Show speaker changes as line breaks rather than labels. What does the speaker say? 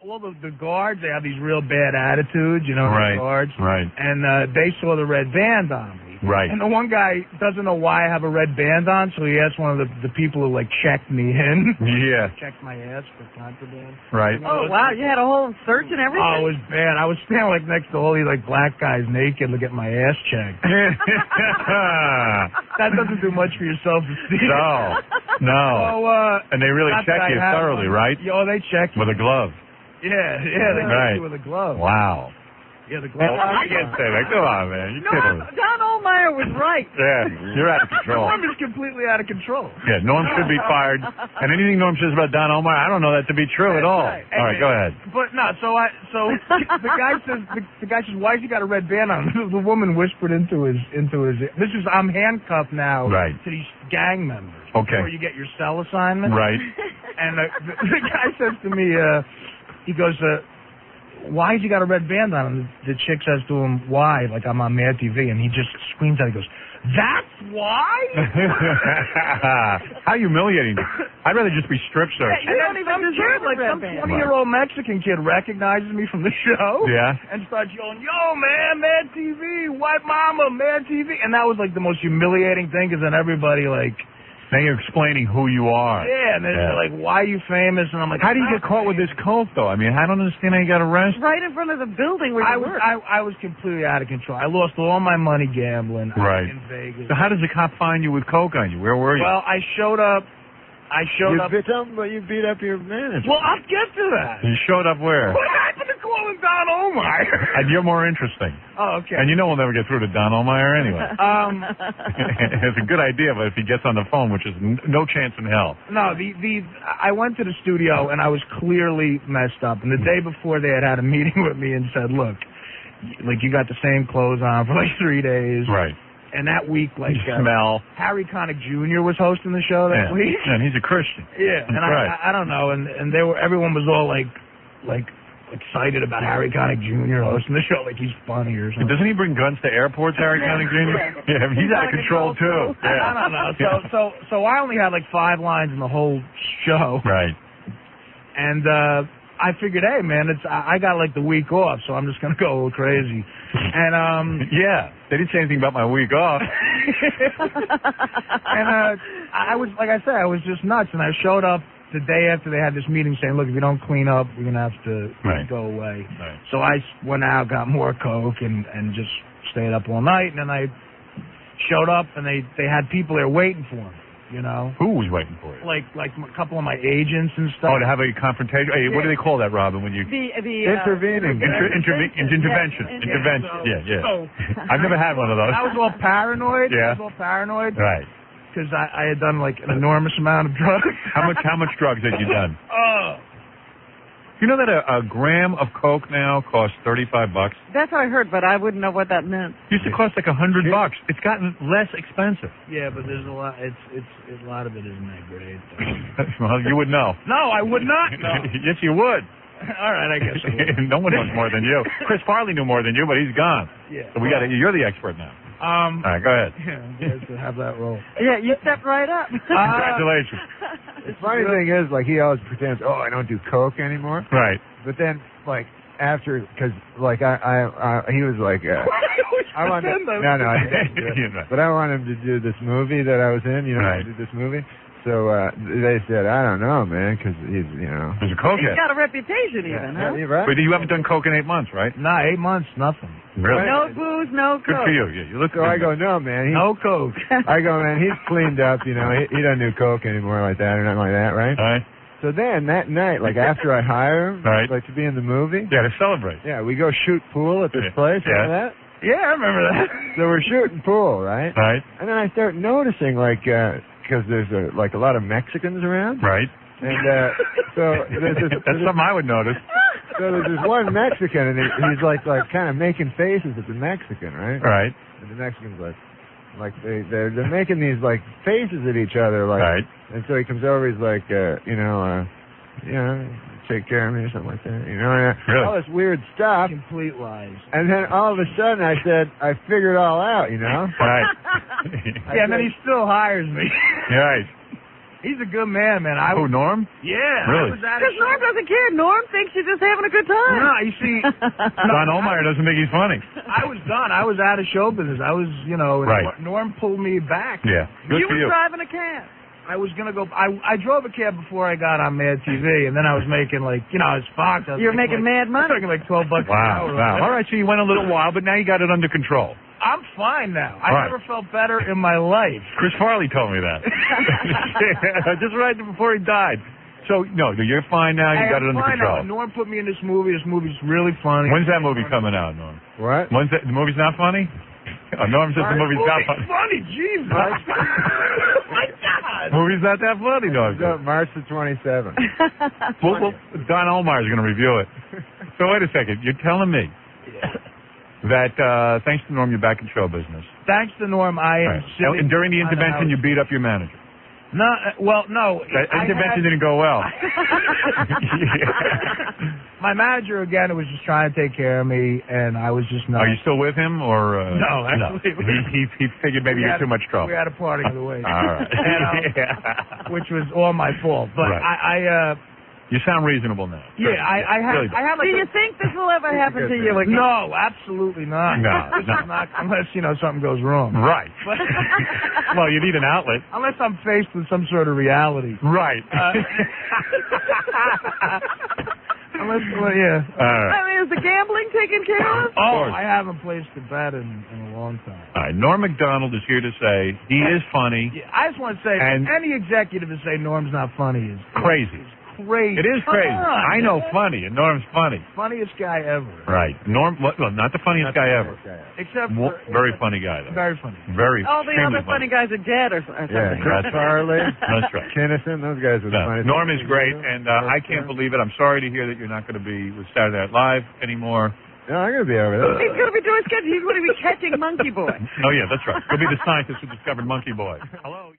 All the guards, they have these real bad attitudes, you know,
Right,
the guards.
right.
And they saw the red band on me.
Right.
And the one guy doesn't know why I have a red band on, so he asked one of the people who, like, checked me in.
Yeah.
Checked my ass for contraband.
Right.
Oh, wow, you had a whole search and everything?
Oh, it was bad. I was standing, like, next to all these, like, black guys naked to get my ass checked. That doesn't do much for your self-esteem.
No.
So,
And they really check you thoroughly, right?
Oh, they check you.
With a glove.
Yeah, they check you with a glove.
Wow.
Yeah, the glove.
I can't say that. Come on, man. You kidding me.
Don Ohlmeyer was right.
Yeah, you're out of control.
Norm is completely out of control.
Yeah, Norm should be fired. And anything Norm says about Don Ohlmeyer, I don't know that to be true at all.
Right.
All right, go ahead.
But no, so the guy says, why has he got a red band on? The woman whispered into his. I'm handcuffed now to these gang members.
Okay.
Before you get your cell assignment.
Right.
And the guy says to me, he goes, why has he got a red band on? And the chick says to him, why? Like, I'm on Mad TV. And he just screams out, he goes, that's why?
How humiliating. I'd rather just be strip searched.
You don't even deserve
like some 20-year-old Mexican kid recognizes me from the show.
Yeah.
And starts yelling, yo, man, Mad TV, white mama, Mad TV. And that was, like, the most humiliating thing, because then everybody, like...
Now you're explaining who you are.
Yeah, and they're like, why are you famous? And I'm like,
how do you get caught with this coke, though? I mean, I don't understand how you got arrested.
Right in front of the building where you work.
I was completely out of control. I lost all my money gambling in Vegas.
So how does the cop find you with coke on you? Where were you?
Well, I showed up.
You beat up your manager.
Well, I'll get to that.
You showed up where?
What happened to calling Don Ohlmeyer?
And you're more interesting.
Oh, okay.
And you know we'll never get through to Don Ohlmeyer anyway. It's a good idea, but if he gets on the phone, which is no chance in hell.
No, I went to the studio, and I was clearly messed up. And the day before, they had a meeting with me and said, look, like, you got the same clothes on for like 3 days.
Right.
And that week, like,
smell.
Harry Connick Jr. was hosting the show that week.
And he's a Christian.
Yeah, and I don't know, and everyone was all like excited about Harry Connick Jr. hosting the show, like he's funny or something.
Doesn't he bring guns to airports, Harry Connick Jr.? Yeah, he's out of control too. Yeah.
I don't know. So I only had like 5 lines in the whole show.
Right.
And I figured, hey man, I got like the week off, so I'm just gonna go a little crazy. And
yeah, they didn't say anything about my week off.
And I was, like I said, I was just nuts, and I showed up the day after they had this meeting saying, look, if you don't clean up, we're going to have to go away. Right. So I went out, got more coke, and just stayed up all night. And then I showed up, and they had people there waiting for me, you know.
Who was waiting for you?
Like a couple of my agents and stuff.
Oh, to have a confrontation? Hey, what do they call that, Robin, when you...
Intervening.
Intervention. Yeah.
So,
I've never had one of those.
I was all paranoid.
Yeah. Right.
Because I had done like an enormous amount of drugs.
How much drugs had you done? You know that a gram of coke now costs $35?
That's what I heard, but I wouldn't know what that meant.
It used to cost like $100. It's gotten less expensive.
Yeah, but there's a lot. It's a lot of it isn't that great.
Well, you would know.
No, I would not know.
Yes, you would.
All right, I guess I would.
No one knows more than you. Chris Farley knew more than you, but he's gone.
Yeah.
So you're the expert now. All right, go ahead.
Yeah, I'm glad to have that role.
Yeah, you stepped right up.
Congratulations.
The funny thing is, like, he always pretends, I don't do coke anymore.
Right.
But then, like, after, because, like, he was like, I didn't do it. But I wanted him to do this movie that I was in, I did this movie. So they said, I don't know, man, because he's,
He's a cokehead.
He's got a reputation even, huh?
Yeah, right.
But you haven't done coke in 8 months, right?
No, 8 months, nothing.
Really?
No booze, no coke.
Good for you. Yeah, you look.
So I go, no, man.
No coke.
I go, man, he's cleaned up, he doesn't do coke anymore like that or nothing like that, right?
Right.
So then that night, like after I hire him, like to be in the movie.
Yeah, to celebrate.
Yeah, we go shoot pool at this place. Remember that?
Yeah, I remember that.
So we're shooting pool, right?
Right.
And then I start noticing, like, because there's a lot of Mexicans around.
Right.
And so there's
that's something I would notice.
So there's this one Mexican, and he's like kind of making faces at the Mexican, right?
Right.
And the Mexican's like they're making these like faces at each other, like.
Right.
And so he comes over, he's like, take care of me or something like that,
Really?
all this weird stuff.
Complete lies.
And then all of a sudden I said, I figured it all out,
Right.
Yeah, and then he still hires me.
Right.
He's a good man, man.
Norm?
Yeah.
Really?
Because Norm doesn't care. Norm thinks you're just having a good time.
No, you see.
Don Ohlmeyer doesn't think he's funny.
I was done. I was out of show business. I was,
right.
Norm pulled me back.
Yeah. Good
you
for
were
you.
driving a cab.
I was going to go. I drove a cab before I got on Mad TV, and then I was making I was Fox.
You were making mad money.
I was making $12 an hour.
Wow. All right, so you went a little while, but now you got it under control.
I'm fine now. I never felt better in my life.
Chris Farley told me that. Just right before he died. So, no, you're fine now. You got it under control.
Norm put me in this movie. This movie's really funny.
When's that movie coming out, Norm?
What?
The movie's not funny? Oh, Norm says the movie's not funny.
Funny, Jesus. My God.
Movie's not that funny, Norm.
March the 27th.
well, Don Ohlmeyer's going to review it. So wait a second. You're telling me that thanks to Norm, you're back in show business.
Thanks to Norm, I am sitting.
And during the intervention, you beat up your manager.
No, no.
That intervention didn't go well.
My manager, again, was just trying to take care of me, and I was just not.
Are you still with him, or?
No, actually.
No. He figured maybe you're too much trouble.
We had a parting of the ways.
All right.
And, which was all my fault. But
right. You sound reasonable now.
Yeah, I have.
Do you think this will ever happen to you again?
No, absolutely not.
No.
Not unless something goes wrong.
Right. Well, you need an outlet.
Unless I'm faced with some sort of reality.
Right.
Unless, yeah.
I mean, is the gambling taken care of?
Oh, I haven't placed a bet in a long time.
All right, Norm Macdonald is here to say he is funny.
Yeah, I just want to say, any executive to say Norm's not funny is
crazy.
Crazy.
It is crazy. I know funny, and Norm's funny.
Funniest guy ever.
Right. Norm, well, not the funniest guy ever.
Except for,
very funny guy, though.
Very funny.
Very.
All the other funny guys are dead or something.
Yeah, Chris Farley.
That's right.
Kinnison, those guys are the funniest.
Norm is great, and I can't believe it. I'm sorry to hear that you're not going to be with Saturday Night Live anymore.
No, I'm going to be over there.
He's going to be doing sketches. He's going to be catching Monkey Boy.
Oh, yeah, that's right. He'll be the scientist who discovered Monkey Boy. Hello.